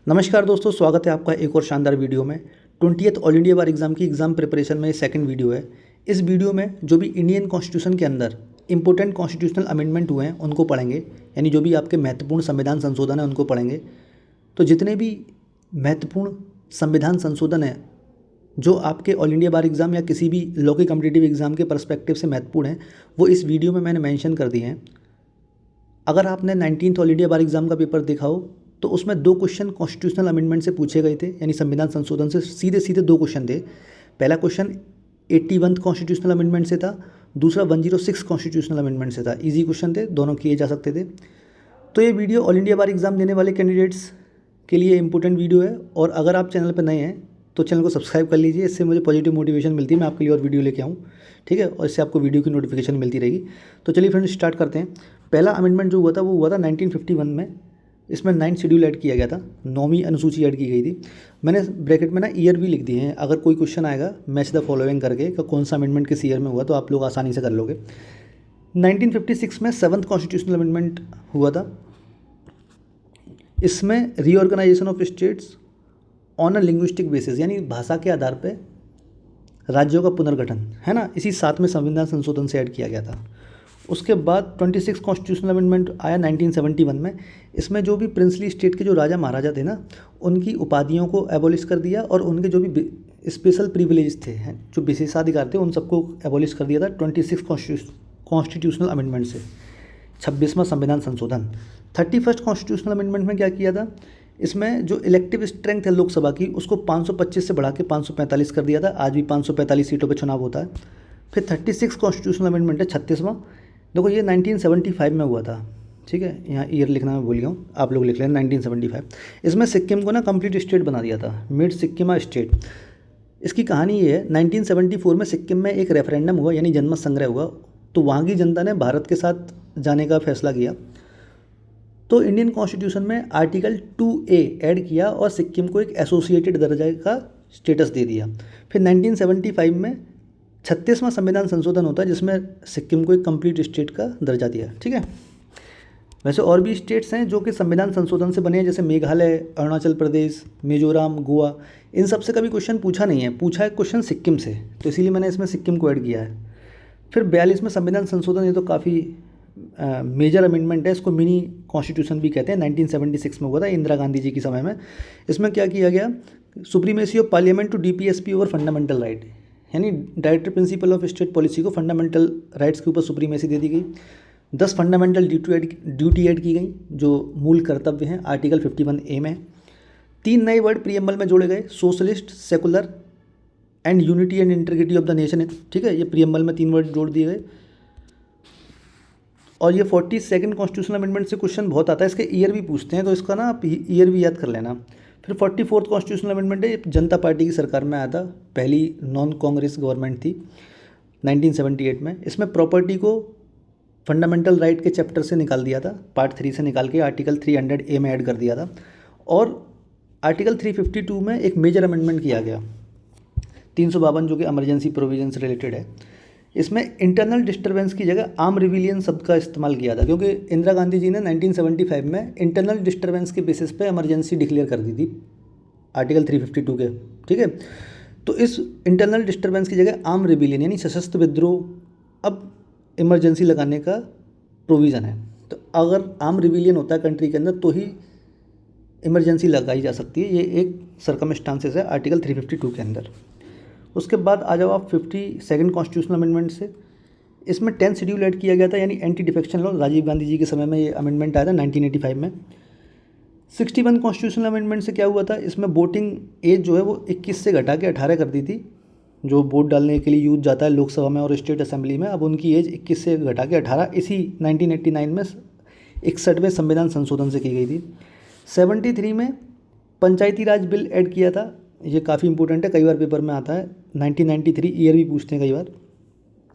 नमस्कार दोस्तों, स्वागत है आपका एक और शानदार वीडियो में। 20th ऑल इंडिया बार एग्ज़ाम की एग्ज़ाम प्रिपरेशन में सेकंड वीडियो है। इस वीडियो में जो भी इंडियन कॉन्स्टिट्यूशन के अंदर इंपॉर्टेंट कॉन्स्टिट्यूशनल अमेंडमेंट हुए हैं उनको पढ़ेंगे, यानी जो भी आपके महत्वपूर्ण संविधान संशोधन है उनको पढ़ेंगे। तो जितने भी महत्वपूर्ण संविधान संशोधन है जो आपके ऑल इंडिया बार एग्ज़ाम या किसी भी लॉ के कॉम्पिटिटिव एग्ज़ाम के पर्सपेक्टिव से महत्वपूर्ण हैं, वो इस वीडियो में मैंने मेंशन कर दिए हैं। अगर आपने 19th ऑल इंडिया बार एग्ज़ाम का पेपर देखा हो तो उसमें 2 क्वेश्चन कॉन्स्टिट्यूशनल अमेंडमेंट से पूछे गए थे, यानी संविधान संशोधन से सीधे सीधे 2 क्वेश्चन थे। पहला क्वेश्चन 81 कॉन्स्टिट्यूशनल अमेंडमेंट से था, दूसरा 106 कॉन्स्टिट्यूशनल अमेंडमेंट से था। इजी क्वेश्चन थे, दोनों किए जा सकते थे। तो ये वीडियो ऑल इंडिया बार एग्ज़ाम देने वाले कैंडिडेट्स के लिए इंपॉर्टेंट वीडियो है, और अगर आप चैनल पर नए हैं तो चैनल को सब्सक्राइब कर लीजिए। इससे मुझे पॉजिटिव मोटिवेशन मिलती है, मैं आपके लिए और वीडियो लेके आऊँ, ठीक है, और इससे आपको वीडियो की नोटिफिकेशन मिलती रहेगी। तो चलिए फ्रेंड्स स्टार्ट करते हैं। पहला अमेंडमेंट जो हुआ था वो हुआ था 1951 में। इसमें 9th शेड्यूल ऐड किया गया था, 9वीं अनुसूची ऐड की गई थी। मैंने ब्रैकेट में ना ईयर भी लिख दिए हैं, अगर कोई क्वेश्चन आएगा मैच द फॉलोइंग करके कि कौन सा अमेंडमेंट किस ईयर में हुआ, तो आप लोग आसानी से कर लोगे। 1956 में 7th कॉन्स्टिट्यूशनल अमेंडमेंट हुआ था। इसमें reorganisation of states on a linguistic basis, यानी भाषा के आधार पे राज्यों का पुनर्गठन है ना, इसी 7वें संविधान संशोधन से ऐड किया गया था। उसके बाद 26 कॉन्स्टिट्यूशनल अमेंडमेंट आया 1971 में। इसमें जो भी प्रिंसली स्टेट के जो राजा महाराजा थे ना, उनकी उपाधियों को एबॉलिश कर दिया, और उनके जो भी स्पेशल प्रिविलेज थे, जो विशेषाधिकार थे, उन सबको एबॉलिश कर दिया था 26 कॉन्स्टिट्यूशनल अमेंडमेंट से। 26वां संविधान संशोधन। 31st कॉन्स्टिट्यूशनल अमेंडमेंट में क्या किया था, इसमें जो इलेक्टिव स्ट्रेंथ है लोकसभा की उसको 525 से बढ़ा के 545 कर दिया था। आज भी 545 सीटों पर चुनाव होता है। फिर 36 कॉन्स्टिट्यूशनल अमेंडमेंट है, 36वां। देखो ये 1975 में हुआ था, ठीक है, यहाँ ईयर लिखना मैं भूल गया हूँ, आप लोग लिख लें 1975। इसमें सिक्किम को ना कंप्लीट स्टेट बना दिया था, मिड सिक्किम स्टेट। इसकी कहानी ये है, 1974 में सिक्किम में एक रेफरेंडम हुआ, यानी जनमत संग्रह हुआ, तो वहाँ की जनता ने भारत के साथ जाने का फैसला किया। तो इंडियन कॉन्स्टिट्यूशन में आर्टिकल 2A ऐड किया और सिक्किम को एक एसोसिएटेड दर्जे का स्टेटस दे दिया। फिर 1975 में 36वां संविधान संशोधन होता है, जिसमें सिक्किम को एक कंप्लीट स्टेट का दर्जा दिया, ठीक है। वैसे और भी स्टेट्स हैं जो कि संविधान संशोधन से बने हैं, जैसे मेघालय, अरुणाचल प्रदेश, मिजोरम, गोवा। इन सब से कभी क्वेश्चन पूछा नहीं है, पूछा है क्वेश्चन सिक्किम से, तो इसीलिए मैंने इसमें सिक्किम को ऐड किया है। फिर 42वां संविधान संशोधन, ये तो काफ़ी मेजर अमेंडमेंट है, इसको मिनी कॉन्स्टिट्यूशन भी कहते हैं। 1976 में हुआ था, इंदिरा गांधी जी के समय में। इसमें क्या किया गया, supremacy of parliament to DPSP over fundamental right, यानी director principal of state policy को फंडामेंटल राइट्स के ऊपर सुप्रीमेसी दे दी गई। 10 फंडामेंटल ड्यूटी ऐड की गई जो मूल कर्तव्य हैं, आर्टिकल 51A में। 3 नए वर्ड प्रीएम्बल में जोड़े गए, socialist, secular and unity and integrity of the nation, ठीक है, ये प्रीएम्बल में 3 वर्ड जोड़ दिए गए। और ये 42nd कॉन्स्टिट्यूशनल अमेंडमेंट से क्वेश्चन बहुत आता है, इसके ईयर भी पूछते हैं, तो इसका ना आप ईयर भी याद कर लेना। फिर 44th कॉन्स्टिट्यूशनल अमेंडमेंट है, ये जनता पार्टी की सरकार में आया था, पहली नॉन कांग्रेस गवर्नमेंट थी 1978 में। इसमें प्रॉपर्टी को फंडामेंटल राइट के चैप्टर से निकाल दिया था, पार्ट 3 से निकाल के आर्टिकल 300A में ऐड कर दिया था। और आर्टिकल 352 में एक मेजर अमेंडमेंट किया गया, 352, जो कि इमरजेंसी प्रोविजन से रिलेटेड है। इसमें इंटरनल डिस्टर्बेंस की जगह आर्म रिविलियन शब्द का इस्तेमाल किया था, क्योंकि इंदिरा गांधी जी ने 1975 में इंटरनल डिस्टर्बेंस के बेसिस पे इमरजेंसी डिक्लेयर कर दी थी आर्टिकल 352 के, ठीक है। तो इस इंटरनल डिस्टर्बेंस की जगह आर्म रिविलियन यानी सशस्त्र विद्रोह अब इमरजेंसी लगाने का प्रोविज़न है। तो अगर आर्म रिविलियन होता है कंट्री के अंदर तो ही इमरजेंसी लगाई जा सकती है, ये एक सर्कमस्टांसेस है आर्टिकल 352 के अंदर। उसके बाद आ जाओ आप 52nd कॉन्स्टिट्यूशनल अमेंडमेंट से। इसमें 10th शेड्यूल ऐड किया गया था, यानी anti defection law, Rajiv Gandhi ji के समय में ये अमेंडमेंट आया था 1985 में। 61 कॉन्स्टिट्यूशनल अमेंडमेंट से क्या हुआ था, इसमें वोटिंग एज जो है वो 21 से घटा के 18 कर दी थी। जो वोट डालने के लिए यूथ जाता है लोकसभा में और स्टेट असेंबली में, अब उनकी एज 21 से घटा के 18 इसी 1989 में 61वें संविधान संशोधन से की गई थी। 73 में पंचायती राज बिल ऐड किया था, ये काफ़ी इंपॉर्टेंट है, कई बार पेपर में आता है, 1993 ईयर भी पूछते हैं कई बार,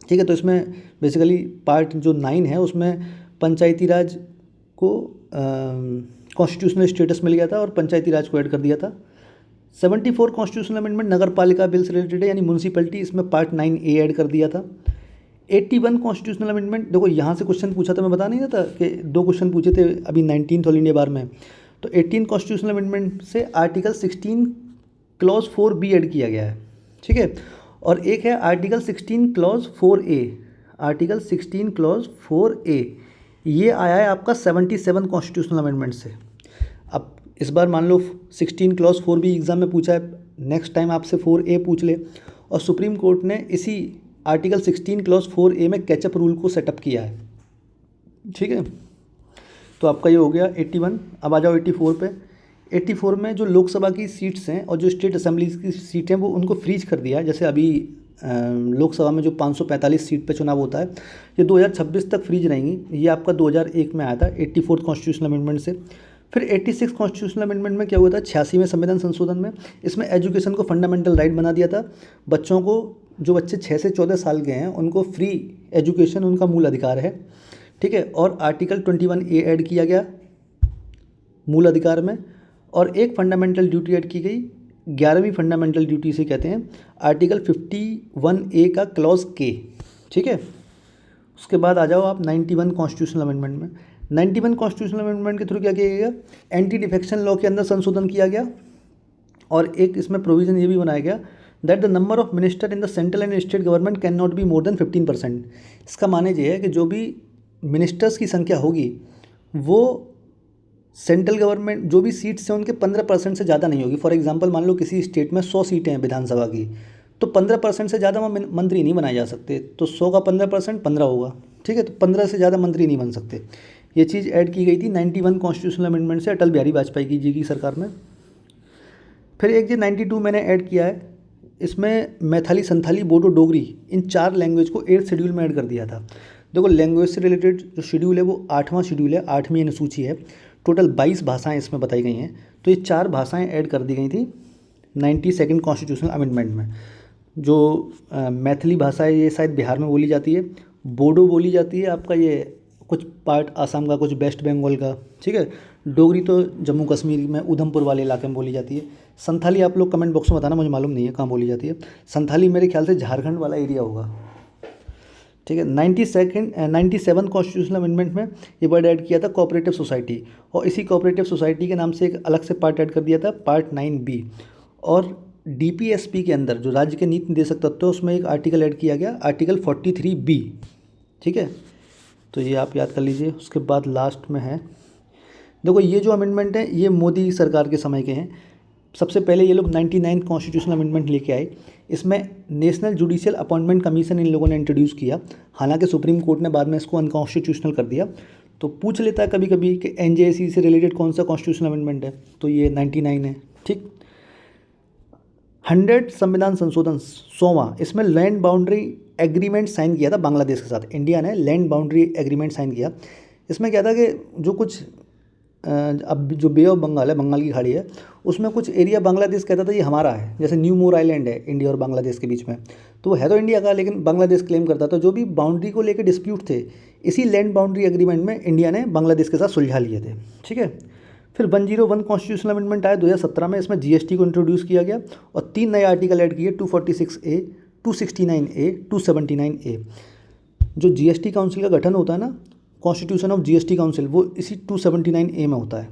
ठीक है। तो इसमें बेसिकली पार्ट जो 9 है उसमें पंचायती राज को कॉन्स्टिट्यूशनल स्टेटस मिल गया था और पंचायती राज को ऐड कर दिया था। 74 कॉन्स्टिट्यूशनल अमेंडमेंट नगर पालिका बिल से रिलेटेड है, यानी म्यूनसिपलिटी, इसमें पार्ट 9A ऐड कर दिया था। 81 कॉन्स्टिट्यूशनल अमेंडमेंट, देखो यहाँ से क्वेश्चन पूछा था, मैं बता नहीं था कि 2 क्वेश्चन पूछे थे अभी 19th ऑल इंडिया बार में, तो 18 कॉन्स्टिट्यूशनल अमेंडमेंट से आर्टिकल 16 क्लॉज 4B ऐड किया गया है, ठीक है। और एक है article 16 clause 4A, article 16 clause 4A, ये आया है आपका 77 कॉन्स्टिट्यूशनल अमेंडमेंट से। अब इस बार मान लो 16 क्लॉज 4B एग्जाम में पूछा है, नेक्स्ट टाइम आपसे 4A पूछ ले, और सुप्रीम कोर्ट ने इसी आर्टिकल 16 क्लॉज 4A में कैचअप रूल को सेटअप किया है, ठीक है। तो आपका ये हो गया 81। अब आ जाओ 84 पे। 84 में जो लोकसभा की सीट्स हैं और जो स्टेट असेंबलीज की सीटें हैं वो उनको फ्रीज कर दिया है। जैसे अभी लोकसभा में जो 545 सीट पे चुनाव होता है ये 2026 तक फ्रीज रहेंगी। ये आपका 2001 में आया था 84 कॉन्स्टिट्यूशनल अमेंडमेंट से। फिर 86 कॉन्स्टिट्यूशनल अमेंडमेंट में क्या हुआ था, 86वें संविधान संशोधन में, इसमें एजुकेशन को फंडामेंटल राइट बना दिया था। बच्चों को, जो बच्चे 6 से 14 साल के हैं उनको फ्री एजुकेशन उनका मूल अधिकार है, ठीक है। और आर्टिकल 21A ऐड किया गया मूल अधिकार में, और एक फंडामेंटल ड्यूटी ऐड की गई, 11वीं फंडामेंटल ड्यूटी से कहते हैं, आर्टिकल 51A का क्लॉज K, ठीक है। उसके बाद आ जाओ आप 91 कॉन्स्टिट्यूशनल अमेंडमेंट में। 91 कॉन्स्टिट्यूशनल अमेंडमेंट के थ्रू क्या किया गया, एंटी डिफेक्शन लॉ के अंदर संशोधन किया गया, और एक इसमें प्रोविज़न ये भी बनाया गया that the number of minister in the central and state government can not be more than 15%। इसका माने ये है कि जो भी मिनिस्टर्स की संख्या होगी वो सेंट्रल गवर्नमेंट जो भी सीट्स हैं उनके 15% से ज़्यादा नहीं होगी। फॉर एग्जांपल मान लो किसी स्टेट में 100 सीटें हैं विधानसभा की, तो 15% से ज़्यादा वहाँ मंत्री नहीं बनाए जा सकते। तो 100 का 15% 15 होगा, ठीक है। तो 15 से ज़्यादा मंत्री नहीं बन सकते। ये चीज़ ऐड की गई थी 91 कॉन्स्टिट्यूशनल अमेंडमेंट से, अटल बिहारी वाजपेयी जी की सरकार में। फिर एक जो 92 मैंने ऐड किया है, इसमें मैथिली, संथाली, बोडो, डोगरी, इन 4 लैंग्वेज को 8th शेड्यूल में ऐड कर दिया था। देखो लैंग्वेज से रिलेटेड जो शेड्यूल है वो 8वां शेड्यूल है, 8वीं अनुसूची है। टोटल 22 भाषाएं इसमें बताई गई हैं। तो ये 4 भाषाएं ऐड कर दी गई थी 92nd कॉन्स्टिट्यूशनल अमेंडमेंट में। जो मैथिली भाषा है ये शायद बिहार में बोली जाती है, बोडो बोली जाती है आपका ये कुछ पार्ट आसाम का, कुछ वेस्ट बंगाल का, ठीक है। डोगरी तो जम्मू कश्मीर में उधमपुर वाले इलाके में बोली जाती है। संथाली आप लोग कमेंट बॉक्स में बताना, मुझे मालूम नहीं है कहाँ बोली जाती है। संथाली मेरे ख्याल से झारखंड वाला एरिया होगा, ठीक है। 97 कॉन्स्टिट्यूशनल अमेंडमेंट में ये वर्ड ऐड किया था कोऑपरेटिव सोसाइटी, और इसी कोऑपरेटिव सोसाइटी के नाम से एक अलग से पार्ट ऐड कर दिया था, पार्ट 9B। और DPSP के अंदर जो राज्य के नीति निर्देशक तत्व है उसमें एक आर्टिकल ऐड किया गया, आर्टिकल 43B, ठीक है। तो ये आप याद कर लीजिए। उसके बाद लास्ट में है, देखो ये जो अमेंडमेंट है ये मोदी सरकार के समय के हैं। सबसे पहले ये लोग 99 कॉन्स्टिट्यूशनल अमेंडमेंट लेके आए। इसमें नेशनल जुडिशियल अपॉइंटमेंट कमीशन इन लोगों ने इंट्रोड्यूस किया, हालांकि सुप्रीम कोर्ट ने बाद में इसको अनकॉन्स्टिट्यूशनल कर दिया। तो पूछ लेता है कभी कभी कि NJC से रिलेटेड कौन सा कॉन्स्टिट्यूशनल अमेंडमेंट है, तो ये 99 है, ठीक। 100 संविधान संशोधन 100वां, इसमें लैंड बाउंड्री एग्रीमेंट साइन किया था बांग्लादेश के साथ। इंडिया ने लैंड बाउंड्री एग्रीमेंट साइन किया। इसमें क्या था कि जो कुछ अब जो बे ऑफ बंगाल है, बंगाल की खाड़ी है, उसमें कुछ एरिया बांग्लादेश कहता था ये हमारा है। जैसे न्यू मोर आइलैंड है इंडिया और बांग्लादेश के बीच में, तो वो है तो इंडिया का लेकिन बांग्लादेश क्लेम करता था। जो भी बाउंड्री को लेकर डिस्प्यूट थे इसी लैंड बाउंड्री एग्रीमेंट में इंडिया ने बांग्लादेश के साथ सुलझा लिए थे, ठीक है। फिर 101 कॉन्स्टिट्यूशनल अमेंडमेंट आया 2017 में। इसमें GST को इंट्रोड्यूस किया गया और 3 नए आर्टिकल ऐड किए, 246A, 269A, 279A। जो GST काउंसिल का गठन होता है ना, कॉन्स्टिट्यूशन ऑफ GST काउंसिल, वो इसी 279A में होता है,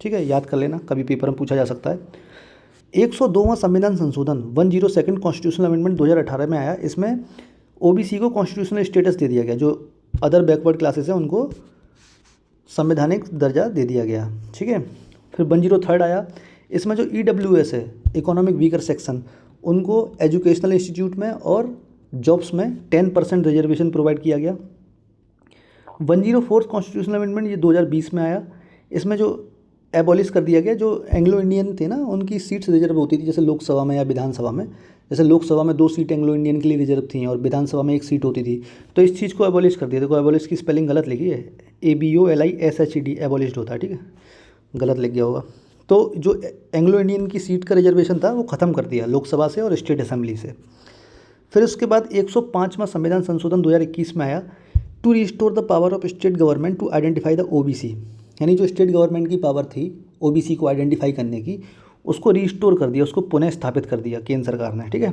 ठीक है। याद कर लेना, कभी पेपर में पूछा जा सकता है। 102वां संविधान संशोधन 102nd कॉन्स्टिट्यूशनल अमेंडमेंट 2018 में आया। इसमें OBC को कॉन्स्टिट्यूशनल स्टेटस दे दिया गया, जो अदर बैकवर्ड क्लासेस हैं उनको संवैधानिक दर्जा दे दिया गया, ठीक है। फिर 103 आया। इसमें जो EWS है, इकोनॉमिक वीकर सेक्शन, उनको एजुकेशनल इंस्टीट्यूट में और जॉब्स में 10% रिजर्वेशन प्रोवाइड किया गया। 104 कॉन्स्टिट्यूशनल अमेंडमेंट ये 2020 में आया। इसमें जो एबॉलिश कर दिया गया, जो एंग्लो इंडियन थे ना उनकी सीट्स रिजर्व होती थी, जैसे लोकसभा में या विधानसभा में। जैसे लोकसभा में 2 सीट एंग्लो इंडियन के लिए रिजर्व थी और विधानसभा में 1 सीट होती थी, तो इस चीज़ को एबॉलिश कर दिया। देखो एबॉलिश की स्पेलिंग गलत लिखी है, ABOLISHED, एबॉलिश्ड होता है, ठीक है, गलत लिख गया होगा। तो जो एंग्लो इंडियन की सीट का रिजर्वेशन था वो ख़त्म कर दिया लोकसभा से और स्टेट असेंबली से। फिर उसके बाद 105वां संविधान संशोधन 2021 में आया, to restore the power of state government to identify the OBC। यानी जो स्टेट गवर्नमेंट की पावर थी OBC को आइडेंटिफाई करने की, उसको रिस्टोर कर दिया, उसको पुनः स्थापित कर दिया केंद्र सरकार ने, ठीक है।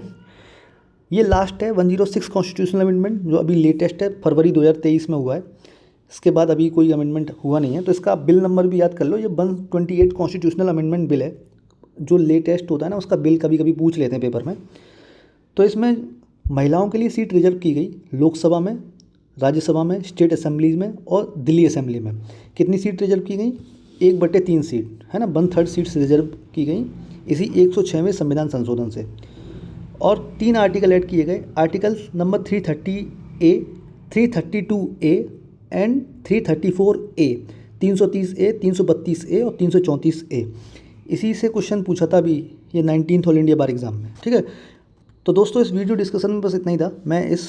ये लास्ट है 106 कॉन्स्टिट्यूशनल अमेंडमेंट, जो अभी लेटेस्ट है, फरवरी 2023 में हुआ है। इसके बाद अभी कोई अमेंडमेंट हुआ नहीं है, तो इसका बिल नंबर भी याद कर लो। ये 128 कॉन्स्टिट्यूशनल अमेंडमेंट बिल है। जो लेटेस्ट होता है ना उसका बिल कभी कभी पूछ लेते हैं पेपर में। तो इसमें महिलाओं के लिए सीट रिजर्व की गई लोकसभा में, राज्यसभा में, स्टेट असेंबलीज में और दिल्ली असेंबली में। कितनी सीट रिजर्व की गई? 1/3 सीट, है ना, 1/3 सीट्स रिजर्व की गई इसी 106वें संविधान संशोधन से। और 3 आर्टिकल ऐड किए गए, article number 330A, 332A and 334A, 330A, 332A और 334A। इसी से क्वेश्चन पूछा था अभी ये 19th ऑल इंडिया बार एग्ज़ाम में, ठीक है। तो दोस्तों इस वीडियो डिस्कशन में बस इतना ही था। मैं इस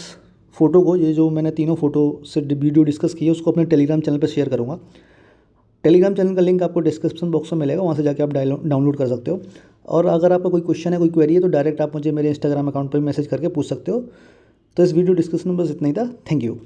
फ़ोटो को, ये जो मैंने तीनों फ़ोटो से वीडियो डिस्कस की है, उसको अपने टेलीग्राम चैनल पर शेयर करूँगा। टेलीग्राम चैनल का लिंक आपको डिस्क्रिप्शन बॉक्स में मिलेगा, वहाँ से जाके आप डाउनलोड कर सकते हो। और अगर आपका कोई क्वेश्चन है, कोई क्वेरी है, तो डायरेक्ट आप मुझे मेरे इंस्टाग्राम अकाउंट पर मैसेज करके पूछ सकते हो। तो इस वीडियो डिस्कशन में बस इतना ही था। Thank you.